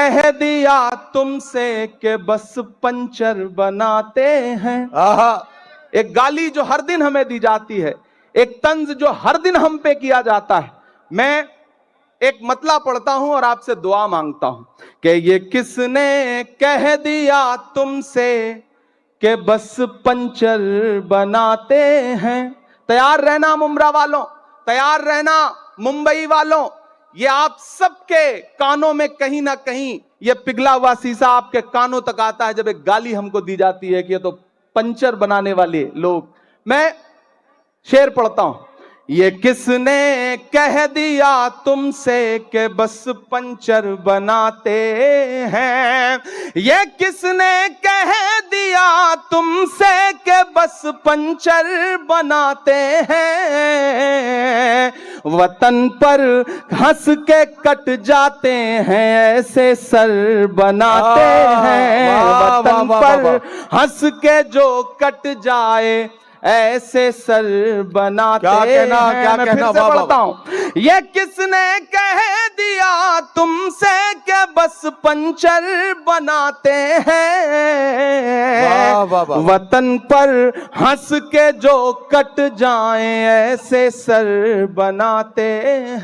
कह दिया तुमसे कि बस पंचर बनाते हैं। एक गाली जो हर दिन हमें दी जाती है, एक तंज जो हर दिन हम पे किया जाता है। मैं एक मतला पढ़ता हूं और आपसे दुआ मांगता हूं कि ये किसने कह दिया तुमसे कि बस पंचर बनाते हैं। तैयार रहना मुमरा वालों, तैयार रहना मुंबई वालों। ये आप सबके कानों में कहीं ना कहीं ये पिघला हुआ शीशा आपके कानों तक आता है जब एक गाली हमको दी जाती है कि ये तो पंचर बनाने वाले लोग। मैं शेर पढ़ता हूं। ये किसने कह दिया तुमसे कि बस पंचर बनाते हैं। ये किसने कह दिया तुमसे कि बस पंचर बनाते हैं। वतन पर हंस के कट जाते हैं ऐसे सर बनाते हैं। वतन पर हंस के जो कट जाए ऐसे सर बनाते हैं। क्या मैं कहना, फिर से पढ़ता हूं। ये किसने कह दिया तुमसे कि बस पंचर बनाते हैं। वतन पर हंस के जो कट जाएं ऐसे सर बनाते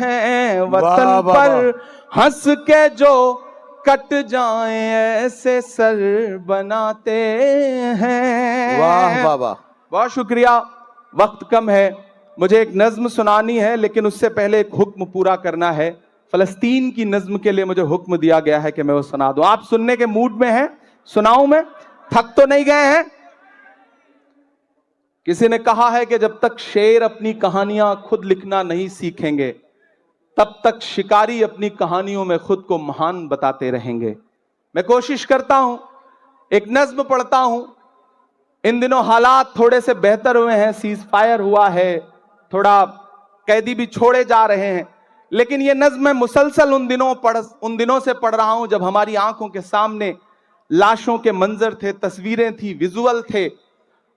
हैं। वतन पर हंस के जो कट जाएं ऐसे सर बनाते हैं। वाह वाह वाह, बहुत शुक्रिया। वक्त कम है, मुझे एक नज्म सुनानी है, लेकिन उससे पहले एक हुक्म पूरा करना है। फलस्तीन की नज्म के लिए मुझे हुक्म दिया गया है कि मैं वो सुना दूं। आप सुनने के मूड में हैं? सुनाऊं मैं? थक तो नहीं गए हैं? किसी ने कहा है कि जब तक शेर अपनी कहानियां खुद लिखना नहीं सीखेंगे तब तक शिकारी अपनी कहानियों में खुद को महान बताते रहेंगे। मैं कोशिश करता हूं, एक नज्म पढ़ता हूं। इन दिनों हालात थोड़े से बेहतर हुए हैं, सीज फायर हुआ है, थोड़ा कैदी भी छोड़े जा रहे हैं, लेकिन ये नज्म मैं मुसलसल उन दिनों से पढ़ रहा हूं जब हमारी आंखों के सामने लाशों के मंजर थे, तस्वीरें थी, विजुअल थे।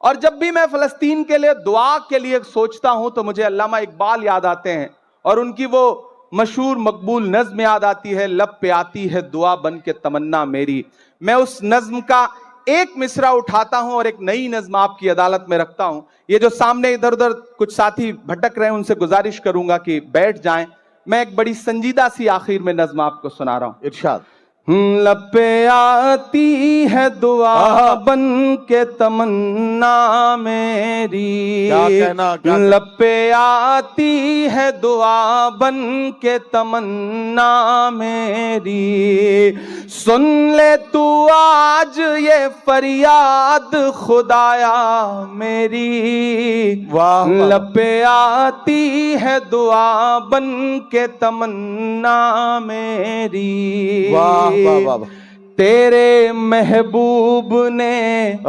और जब भी मैं फलस्तीन के लिए दुआ के लिए सोचता हूं तो मुझे अल्लामा इकबाल याद आते हैं और उनकी वो मशहूर मकबूल नज्म याद आती है, लब पे आती है दुआ बन के तमन्ना मेरी। मैं उस नज्म का एक मिसरा उठाता हूं और एक नई नज्म आपकी अदालत में रखता हूं। ये जो सामने इधर उधर कुछ साथी भटक रहे हैं उनसे गुजारिश करूंगा कि बैठ जाएं। मैं एक बड़ी संजीदा सी आखिर में नज्म आपको सुना रहा हूं। इरशाद। लब पे आती है दुआ बन के तमन्ना मेरी। क्या कहना, लब पे आती है दुआ बन के तमन्ना मेरी। सुन ले तू आज ये फरियाद खुदाया मेरी। लब पे आती है दुआ बन के तमन्ना मेरी। वाह वाह वाह, तेरे महबूब ने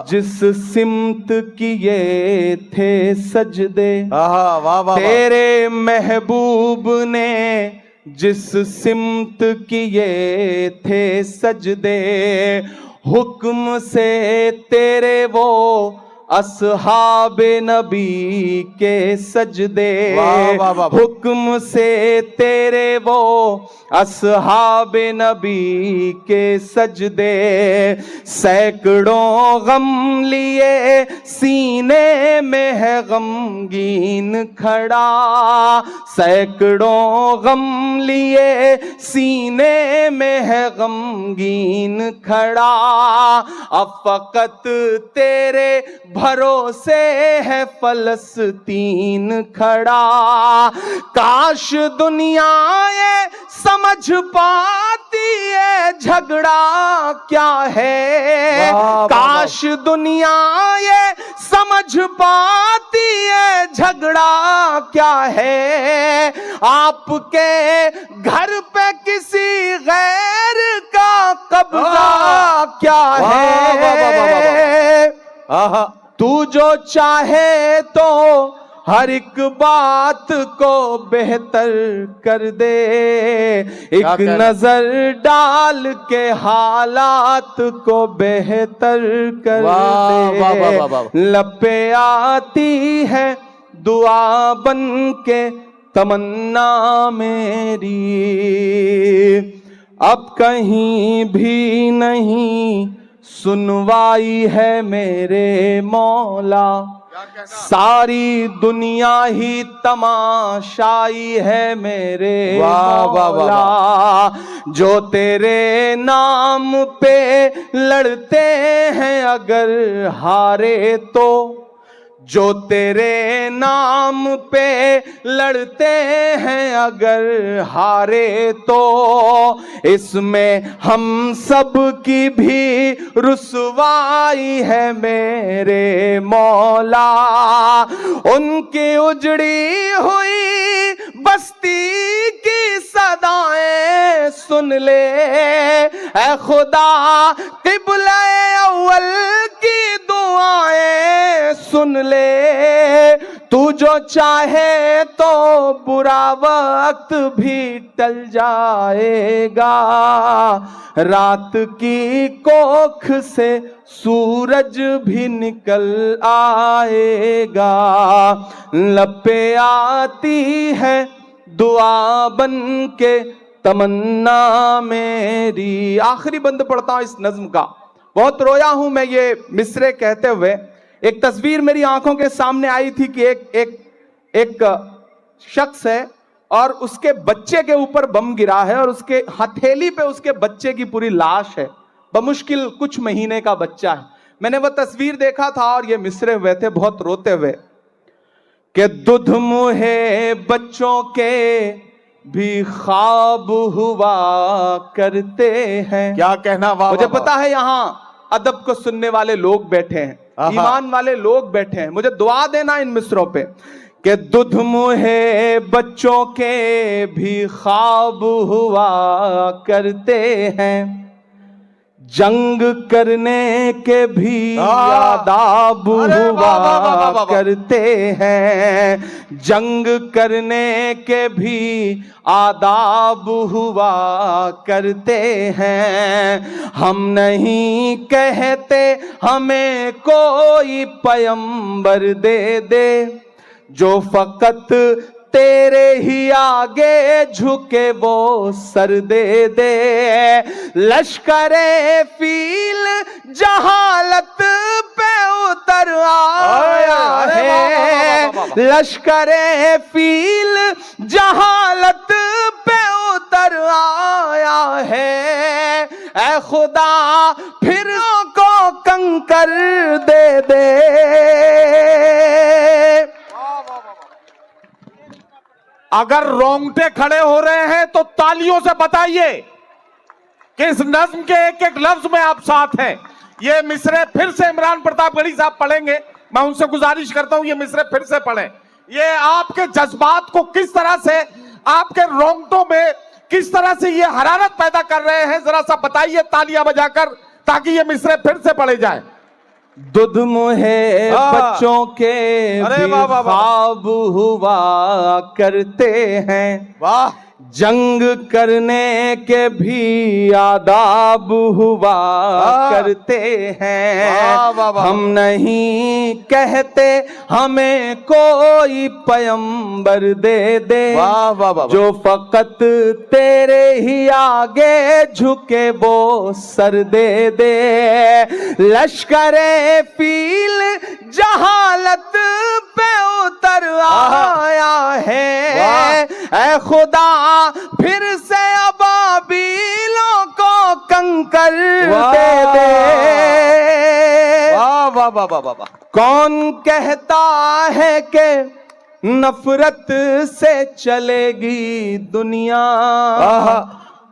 जिस सिमत किए थे सजदे। वाह वाह, तेरे महबूब ने जिस सिमत किए थे सजदे। हुक्म से तेरे वो अस्हाबे नबी के सजदे। हुक्म से तेरे वो अस्हाबे नबी के सजदे। सैकड़ों गम लिए सीने में है गमगीन खड़ा। सैकड़ों गम लिए सीने में है गमगीन खड़ा। अब फकत तेरे भरोसे है फलस्तीन खड़ा। काश दुनिया ये समझ पाती है झगड़ा क्या है। काश दुनिया ये समझ पाती है झगड़ा क्या है। आपके घर पे किसी गैर का कब्जा क्या है। तू जो चाहे तो हर एक बात को बेहतर कर दे। एक नजर डाल के हालात को बेहतर कर दे। लब पे आती है दुआ बन के तमन्ना मेरी। अब कहीं भी नहीं सुनवाई है मेरे मौला, सारी दुनिया ही तमाशाई है मेरे वाह, वाह, वाह, मौला। जो तेरे नाम पे लड़ते हैं अगर हारे तो, जो तेरे नाम पे लड़ते हैं अगर हारे तो, इसमें हम सब की भी रुसवाई है मेरे मौला। उनकी उजड़ी हुई बस्ती की सदाएं सुन ले ऐ खुदा, क़िबला अव्वल की दुआएं सुन ले। तू जो चाहे तो बुरा वक्त भी टल जाएगा, रात की कोख से सूरज भी निकल आएगा। लब पे आती है दुआ बन के तमन्ना मेरी। आखिरी बंद पढ़ता हूं इस नज्म का। बहुत रोया हूं मैं ये मिसरे कहते हुए। एक तस्वीर मेरी आंखों के सामने आई थी कि एक शख्स है और उसके बच्चे के ऊपर बम गिरा है और उसके हथेली पे उसके बच्चे की पूरी लाश है, बमुश्किल कुछ महीने का बच्चा है। मैंने वो तस्वीर देखा था और ये मिसरे हुए थे बहुत रोते हुए कि दुध मुहे बच्चों के भी ख्वाब हुआ करते हैं। क्या कहना, वाह। मुझे पता है यहाँ अदब को सुनने वाले लोग बैठे हैं, ईमान वाले लोग बैठे हैं, मुझे दुआ देना इन मिसरों पे कि दुध मुहे बच्चों के भी ख्वाब हुआ करते हैं, जंग करने के भी आदाब हुआ करते हैं, जंग करने के भी आदाब हुआ करते हैं। हम नहीं कहते हमें कोई पैगंबर दे दे, जो फकत तेरे ही आगे झुके वो सर दे दे। लश्करे फील जहालत पे उतर आया है, लश्करे फील जहालत पे उतर आया है। ऐ खुदा फिर को कंकर दे दे। अगर रोंगटे खड़े हो रहे हैं तो तालियों से बताइए कि इस नज्म के एक एक लफ्ज में आप साथ हैं। ये मिसरे फिर से इमरान प्रतापगढ़ी साहब पढ़ेंगे। मैं उनसे गुजारिश करता हूं ये मिसरे फिर से पढ़ें। ये आपके जज्बात को किस तरह से, आपके रोंगटों में किस तरह से ये हरारत पैदा कर रहे हैं, जरा सा बताइए तालियां बजाकर, ताकि ये मिसरे फिर से पढ़े जाए। दुध मुहे बच्चों के भी ख्वाब हुआ करते हैं, वाह। जंग करने के भी आदाब हुआ करते हैं। हम नहीं कहते हमें कोई पैगंबर दे दे, जो फकत तेरे ही आगे झुके वो सर दे दे। लश्करे फील जहालत पे उतर आया है, ऐ खुदा फिर से अबाबीलों को कंकर दे दे। वाह वाह वाह वाह वाह। कौन कहता है कि नफरत से चलेगी दुनिया,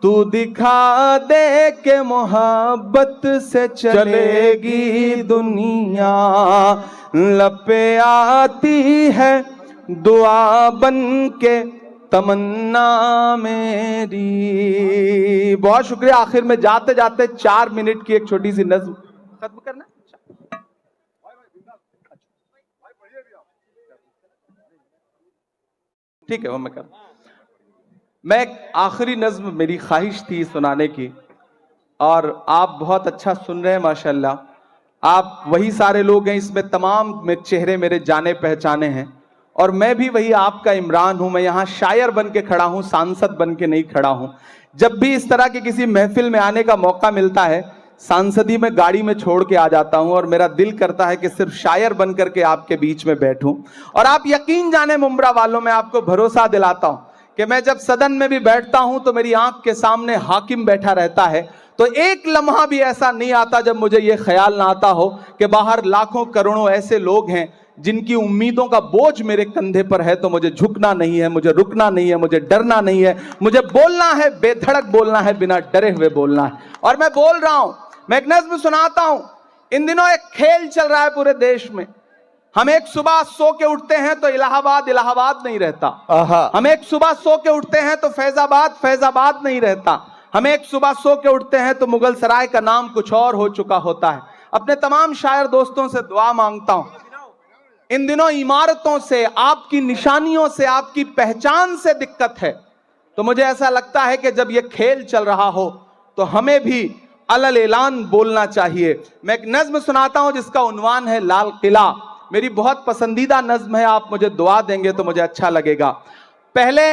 तू दिखा दे के मोहब्बत से चलेगी दुनिया। लपे आती है दुआ बन के तमन्ना मेरी। बहुत शुक्रिया। आखिर में जाते जाते 4 मिनट की एक छोटी सी नज्म खत्म करना। ठीक है वो मैं कर। मैं एक आखिरी नज्म मेरी ख्वाहिश थी सुनाने की, और आप बहुत अच्छा सुन रहे हैं माशाल्लाह। आप वही सारे लोग हैं, इसमें तमाम में चेहरे मेरे जाने पहचाने हैं, और मैं भी वही आपका इमरान हूं। मैं यहां शायर बन के खड़ा हूं, सांसद बन के नहीं खड़ा हूं। जब भी इस तरह की किसी महफिल में आने का मौका मिलता है, सांसदी में गाड़ी में छोड़ के आ जाता हूं और मेरा दिल करता है कि सिर्फ शायर बन करके आपके बीच में बैठूं। और आप यकीन जाने मुंब्रा वालों, मैं आपको भरोसा दिलाता हूं कि मैं जब सदन में भी बैठता हूं तो मेरी आंख के सामने हाकिम बैठा रहता है, तो एक लम्हा भी ऐसा नहीं आता जब मुझे यह ख्याल ना आता हो कि बाहर लाखों करोड़ों ऐसे लोग हैं जिनकी उम्मीदों का बोझ मेरे कंधे पर है। तो मुझे झुकना नहीं है, मुझे रुकना नहीं है, मुझे डरना नहीं है, मुझे बोलना है, बेधड़क बोलना है, बिना डरे हुए बोलना है। और मैं बोल रहा हूं, मैं एक नज्म सुनाता हूं। इन दिनों एक खेल चल रहा है पूरे देश में। हम एक सुबह सो के उठते हैं तो इलाहाबाद इलाहाबाद नहीं रहता। हम एक सुबह सो के उठते हैं तो फैजाबाद फैजाबाद नहीं रहता। हम एक सुबह सो के उठते हैं तो मुगल सराय का नाम कुछ और हो चुका होता है। अपने तमाम शायर दोस्तों से दुआ मांगता हूं, इन दिनों इमारतों से, आपकी निशानियों से, आपकी पहचान से दिक्कत है। तो मुझे ऐसा लगता है कि जब यह खेल चल रहा हो तो हमें भी अलल ऐलान बोलना चाहिए। मैं एक नज्म सुनाता हूं जिसका उन्वान है लाल किला। मेरी बहुत पसंदीदा नज्म है, आप मुझे दुआ देंगे तो मुझे अच्छा लगेगा। पहले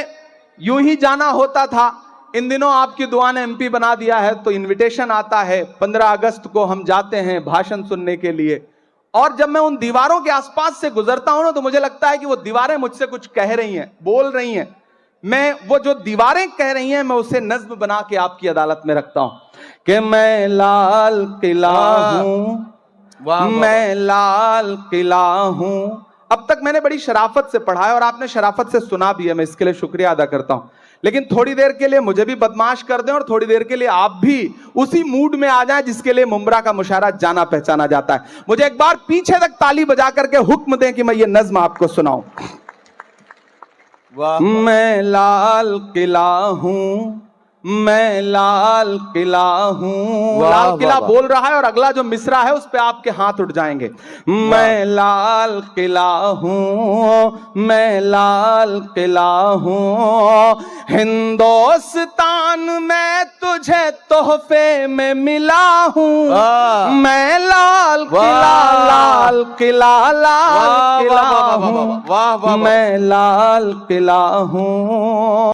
यूं ही जाना होता था, इन दिनों आपकी दुआ ने एमपी बना दिया है तो इनविटेशन आता है। 15 अगस्त को हम जाते हैं भाषण सुनने के लिए, और जब मैं उन दीवारों के आसपास से गुजरता हूं ना तो मुझे लगता है कि वो दीवारें मुझसे कुछ कह रही हैं, बोल रही हैं। मैं वो जो दीवारें कह रही हैं मैं उसे नज्म बना के आपकी अदालत में रखता हूं कि मैं लाल किला हूं, मैं लाल किला हूं। अब तक मैंने बड़ी शराफत से पढ़ा है और आपने शराफत से सुना भी है, मैं इसके लिए शुक्रिया अदा करता हूं। लेकिन थोड़ी देर के लिए मुझे भी बदमाश कर दें और थोड़ी देर के लिए आप भी उसी मूड में आ जाएं जिसके लिए मुंब्रा का मुशायरा जाना पहचाना जाता है। मुझे एक बार पीछे तक ताली बजा करके हुक्म दें कि मैं ये नज्म आपको सुनाऊं। मैं लाल किला हूं, मैं लाल किला हूं। लाल किला बोल रहा है और अगला जो मिसरा है उस पे आपके हाथ उठ जाएंगे। मैं लाल किला हूं, मैं लाल किला हूं, हिंदुस्तान में तुझे तोहफे में मिला हूं। मैं लाल किला, लाल किला, लाल किला हूं, मैं लाल किला हूं।